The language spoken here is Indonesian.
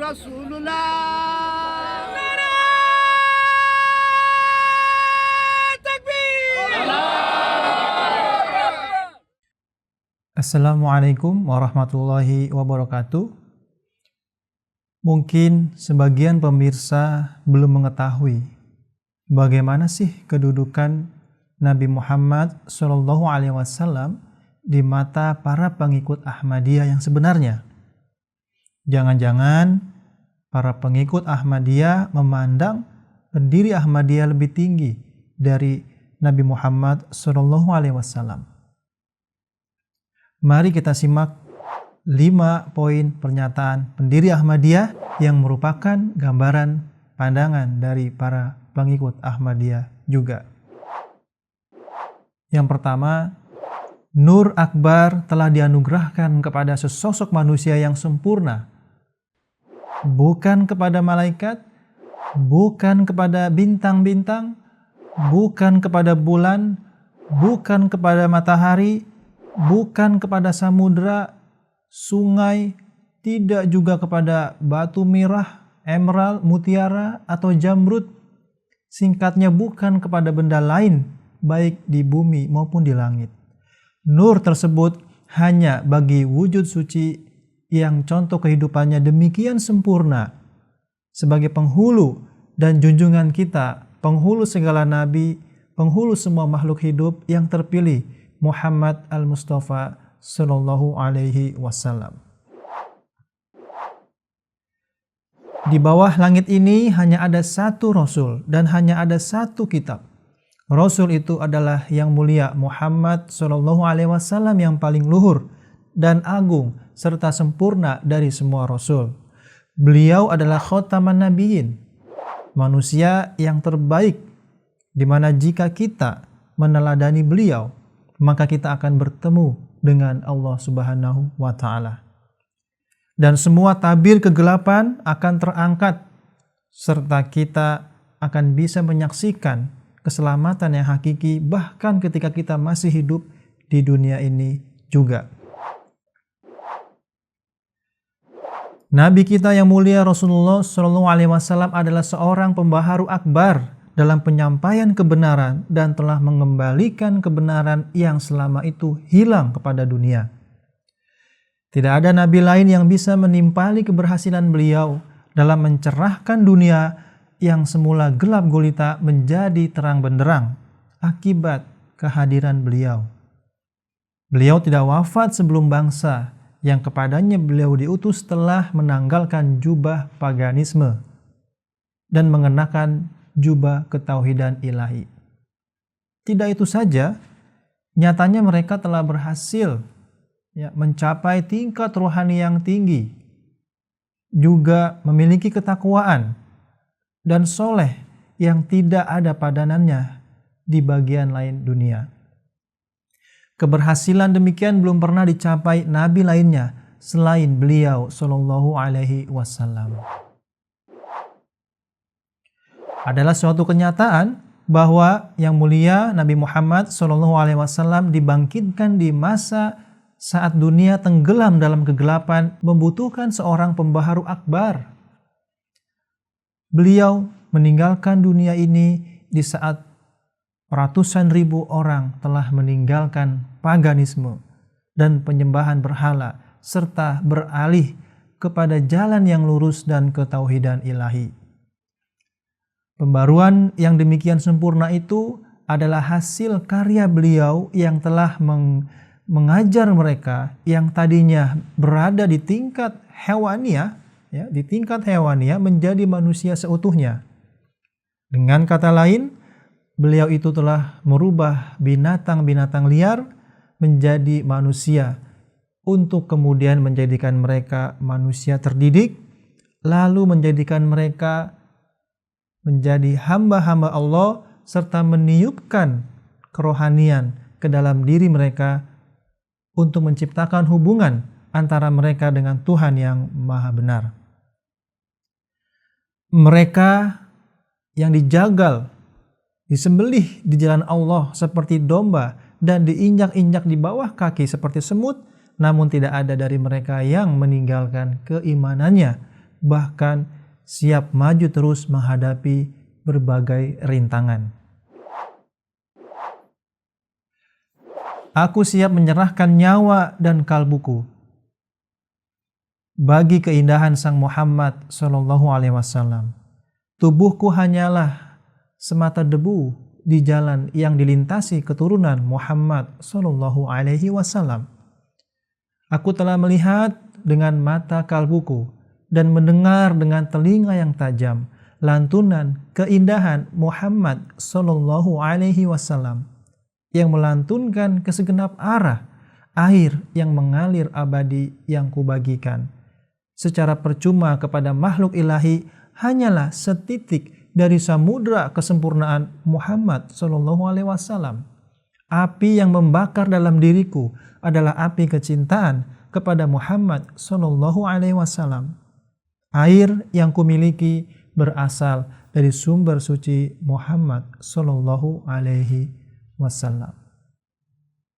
Rasulullah. Assalamualaikum warahmatullahi wabarakatuh. Mungkin sebagian pemirsa belum mengetahui bagaimana sih kedudukan Nabi Muhammad SAW di mata para pengikut Ahmadiyah yang sebenarnya. Jangan-jangan para pengikut Ahmadiyah memandang pendiri Ahmadiyah lebih tinggi dari Nabi Muhammad SAW. Mari kita simak 5 poin pernyataan pendiri Ahmadiyah yang merupakan gambaran pandangan dari para pengikut Ahmadiyah juga. Yang pertama, Nur Akbar telah dianugerahkan kepada sesosok manusia yang sempurna, bukan kepada malaikat, bukan kepada bintang-bintang, bukan kepada bulan, bukan kepada matahari, bukan kepada samudra, sungai, tidak juga kepada batu merah, emerald, mutiara, atau jamrud. Singkatnya, bukan kepada benda lain, baik di bumi maupun di langit. Nur tersebut hanya bagi wujud suci yang contoh kehidupannya demikian sempurna. Sebagai penghulu dan junjungan kita, penghulu segala nabi, penghulu semua makhluk hidup yang terpilih, Muhammad al-Mustafa sallallahu alaihi wasallam. Di bawah langit ini hanya ada satu Rasul dan hanya ada satu kitab. Rasul itu adalah yang mulia Muhammad sallallahu alaihi wasallam yang paling luhur dan agung serta sempurna dari semua Rasul. Beliau adalah khataman nabiyyin, manusia yang terbaik, di mana jika kita meneladani beliau, maka kita akan bertemu dengan Allah Subhanahu wa Ta'ala. Dan semua tabir kegelapan akan terangkat, serta kita akan bisa menyaksikan keselamatan yang hakiki bahkan ketika kita masih hidup di dunia ini juga. Nabi kita yang mulia Rasulullah SAW adalah seorang pembaharu akbar dalam penyampaian kebenaran dan telah mengembalikan kebenaran yang selama itu hilang kepada dunia. Tidak ada nabi lain yang bisa menimpali keberhasilan beliau dalam mencerahkan dunia yang semula gelap gulita menjadi terang benderang akibat kehadiran beliau. Beliau tidak wafat sebelum bangsa yang kepadanya beliau diutus telah menanggalkan jubah paganisme dan mengenakan jubah ketauhidan ilahi. Tidak itu saja, nyatanya mereka telah berhasil mencapai tingkat rohani yang tinggi, juga memiliki ketakwaan dan soleh yang tidak ada padanannya di bagian lain dunia. Keberhasilan demikian belum pernah dicapai nabi lainnya selain beliau sallallahu alaihi wasallam. Adalah suatu kenyataan bahwa yang mulia Nabi Muhammad SAW dibangkitkan di masa saat dunia tenggelam dalam kegelapan membutuhkan seorang pembaharu akbar. Beliau meninggalkan dunia ini di saat ratusan ribu orang telah meninggalkan paganisme dan penyembahan berhala serta beralih kepada jalan yang lurus dan ketauhidan ilahi. Pembaruan yang demikian sempurna itu adalah hasil karya beliau yang telah mengajar mereka yang tadinya berada di tingkat hewaniah, menjadi manusia seutuhnya. Dengan kata lain, beliau itu telah merubah binatang-binatang liar menjadi manusia untuk kemudian menjadikan mereka manusia terdidik, lalu menjadikan mereka menjadi hamba-hamba Allah serta meniupkan kerohanian ke dalam diri mereka untuk menciptakan hubungan antara mereka dengan Tuhan yang Maha Benar. Mereka yang dijagal, disembelih di jalan Allah seperti domba dan diinjak-injak di bawah kaki seperti semut, namun tidak ada dari mereka yang meninggalkan keimanannya bahkan siap maju terus menghadapi berbagai rintangan. Aku siap menyerahkan nyawa dan kalbuku bagi keindahan Sang Muhammad Shallallahu Alaihi Wasallam. Tubuhku hanyalah semata debu di jalan yang dilintasi keturunan Muhammad Shallallahu Alaihi Wasallam. Aku telah melihat dengan mata kalbuku dan mendengar dengan telinga yang tajam lantunan keindahan Muhammad Shallallahu Alaihi Wasallam yang melantunkan ke segenap arah air yang mengalir abadi yang kubagikan. Secara percuma kepada makhluk ilahi hanyalah setitik dari samudra kesempurnaan Muhammad Shallallahu Alaihi Wasallam. Api yang membakar dalam diriku adalah api kecintaan kepada Muhammad Shallallahu Alaihi Wasallam. Air yang kumiliki berasal dari sumber suci Muhammad Shallallahu Alaihi Wasallam.